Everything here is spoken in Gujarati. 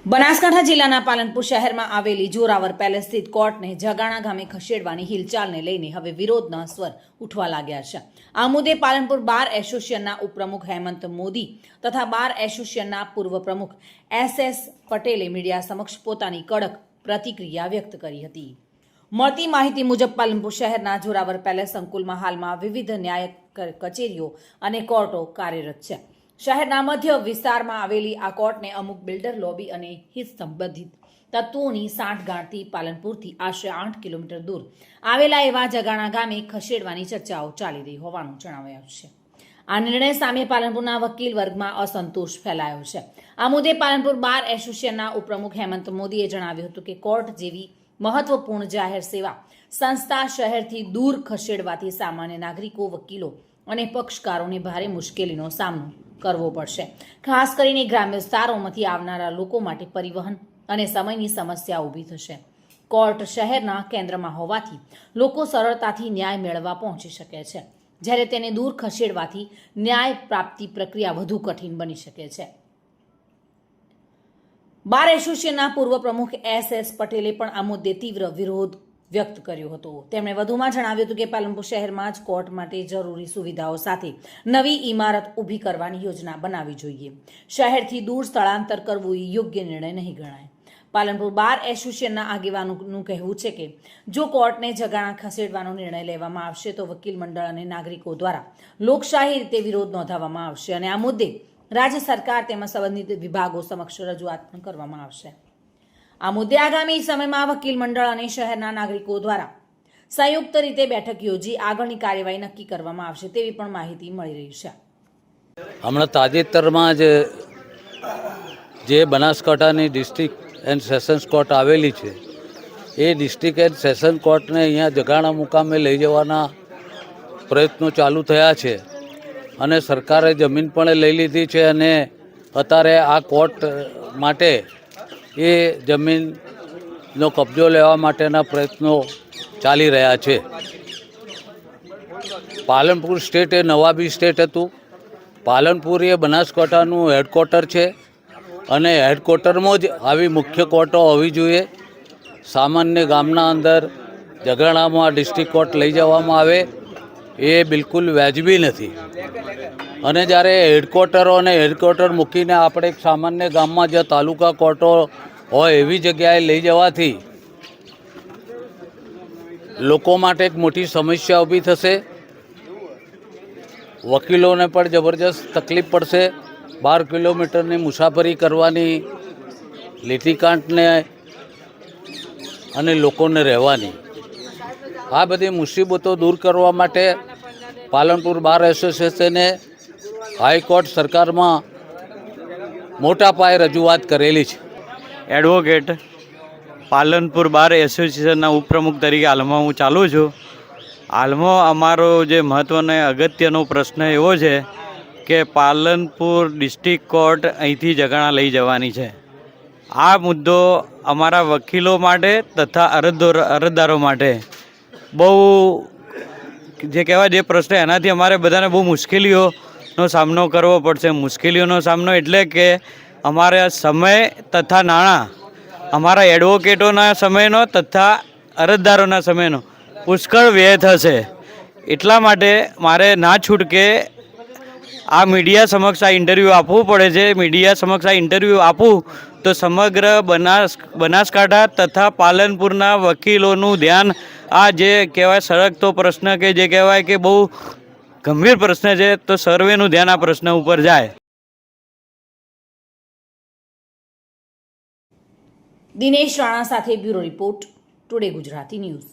બનાસકાંઠા જિલ્લાના પાલનપુર શહેરમાં આવેલી જોરાવર પેલેસ સ્થિત કોર્ટને જગાણા ગામે ખસેડવાની હિલચાલને લઈને હવે વિરોધના સ્વર ઉઠવા લાગ્યા છે। આ મુદ્દે પાલનપુર બાર એસોસિએશનના ઉપપ્રમુખ હેમંત મોદી તથા બાર એસોસિએશનના પૂર્વ પ્રમુખ એસ પટેલે મીડિયા સમક્ષ પોતાની કડક પ્રતિક્રિયા વ્યક્ત કરી હતી। મળતી માહિતી મુજબ પાલનપુર શહેરના જોરાવર પેલેસ સંકુલમાં હાલમાં વિવિધ ન્યાય કચેરીઓ અને કોર્ટો કાર્યરત છે। શહેરના મધ્ય વિસ્તારમાં આવેલી આ કોર્ટને અમુક બિલ્ડર લોબી અને હિત સંબંધિત તત્વોની સાંઠગાંઠથી પાલનપુરથી આશરે 8 કિલોમીટર દૂર આવેલા એવા જગાણા ગામે ખસેડવાની ચર્ચાઓ ચાલી રહી હોવાનું જણાવાયું છે। આ નિર્ણય સામે પાલનપુરના વકીલ વર્ગમાં અસંતોષ ફેલાયો છે। આ મુદ્દે પાલનપુર બાર એસોસિએશનના ઉપપ્રમુખ હેમંત મોદીએ જણાવ્યું હતું કે કોર્ટ જેવી મહત્વપૂર્ણ જાહેર સેવા સંસ્થા શહેરથી દૂર ખસેડવાથી સામાન્ય નાગરિકો, વકીલો અને પક્ષકારોને ભારે મુશ્કેલીનો સામનો કરવો પડશે। ખાસ કરીને ગ્રામ્ય વિસ્તારોમાંથી આવનારા લોકો માટે પરિવહન અને સમયની સમસ્યા ઊભી થશે। કોર્ટ શહેરના કેન્દ્રમાં હોવાથી લોકો સરળતાથી ન્યાય મેળવવા પહોંચી શકે છે, જ્યારે તેને દૂર ખસેડવાથી ન્યાય પ્રાપ્તિ પ્રક્રિયા વધુ કઠિન બની શકે છે। બાર એસોસિએશનના પૂર્વ પ્રમુખ એસ પટેલે પણ આ મુદ્દે તીવ્ર વિરોધ વ્યક્ત કર્યો હતો। તેમણે વધુમાં જણાવ્યું હતું કે પાલનપુર શહેરમાં જ કોર્ટ માટે જરૂરી સુવિધાઓ સાથે નવી ઇમારત ઊભી કરવાની યોજના બનાવવી જોઈએ। શહેરથી દૂર સ્થળાંતર કરવું એ યોગ્ય નિર્ણય નહીં ગણાય। પાલનપુર બાર એસોસિએશનના આગેવાનોનું કહેવું છે કે જો કોર્ટને જગાણા ખસેડવાનો નિર્ણય લેવામાં આવશે તો વકીલ મંડળ અને નાગરિકો દ્વારા લોકશાહી રીતે વિરોધ નોંધાવવામાં આવશે અને આ મુદ્દે રાજ્ય સરકાર તેમજ સંબંધિત વિભાગો સમક્ષ રજૂઆત પણ કરવામાં આવશે। આ મુદ્દે આગામી સમયમાં વકીલ મંડળ અને શહેરના નાગરિકો દ્વારા સંયુક્ત રીતે બેઠક યોજી આગળની કાર્યવાહી નક્કી કરવામાં આવશે તેવી પણ માહિતી મળી રહી છે। હમણાં તાજેતરમાં જ જે બનાસકાંઠાની ડિસ્ટ્રિક્ટ એન્ડ સેશન્સ કોર્ટ આવેલી છે એ ડિસ્ટ્રિક્ટ એન્ડ સેશન કોર્ટને અહીંયા જગાણા મુકામે લઈ જવાના પ્રયત્નો ચાલુ થયા છે અને સરકારે જમીન પણ લઈ લીધી છે અને અત્યારે આ કોર્ટ માટે એ જમીનનો કબજો લેવા માટેના પ્રયત્નો ચાલી રહ્યા છે। પાલનપુર સ્ટેટ એ નવાબી સ્ટેટ હતું। પાલનપુર એ બનાસકાંઠાનું હેડક્વાર્ટર છે અને હેડક્વાર્ટરમાં જ આવી મુખ્ય કોર્ટો હોવી જોઈએ। સામાન્ય ગામના અંદર જગાણામાં ડિસ્ટ્રિક્ટ કોર્ટ લઈ જવામાં આવે એ બિલકુલ વાજબી નથી અને જ્યારે હેડક્વાર્ટર મૂકીને આપણે એક સામાન્ય ગામમાં જે તાલુકા કોર્ટો હોય એવી જગ્યાએ લઈ જવાથી લોકો માટે એક મોટી સમસ્યા ઊભી થશે। વકીલોને પણ જબરજસ્ત તકલીફ પડશે। 12 કિલોમીટરની મુસાફરી કરવાની, લીટીકાંઠને અને લોકોને રહેવાની, આ બધી મુસીબતો દૂર કરવા માટે પાલનપુર બાર એસોસિએશને હાઈકોર્ટ સરકારમાં મોટા પાયે રજૂઆત કરેલી છે। એડવોકેટ પાલનપુર બાર એસોસિએશનના ઉપપ્રમુખ તરીકે હાલમાં હું ચાલું છું। હાલમાં અમારો જે મહત્ત્વનો અગત્યનો પ્રશ્ન એવો છે કે પાલનપુર ડિસ્ટ્રિક્ટ કોર્ટ અહીંથી જગાણા લઈ જવાની છે। આ મુદ્દો અમારા વકીલો માટે તથા અરજદારો માટે બહુ જે કહેવાય જે પ્રશ્ન એનાથી અમારે બધાને બહુ મુશ્કેલીઓનો સામનો કરવો પડશે। મુશ્કેલીઓનો સામનો એટલે કે અમારા સમય તથા નાણાં, અમારા એડવોકેટોના સમયનો તથા અરજદારોના સમયનો પુષ્કળ વ્યય થશે। એટલા માટે મારે ના છૂટકે આ મીડિયા સમક્ષ આ ઇન્ટરવ્યૂ આપવું પડે છે। મીડિયા સમક્ષ આ ઇન્ટરવ્યૂ આપું તો સમગ્ર બનાસકાંઠા તથા પાલનપુરના વકીલોનું ધ્યાન આ જે કહેવાય સળગતો પ્રશ્ન કે જે કહેવાય કે બહુ ગંભીર પ્રશ્ન છે તો સર્વેનું ધ્યાન આ પ્રશ્ન ઉપર જાય। દિનેશ રાણા સાથે bureau report, today Gujarati news.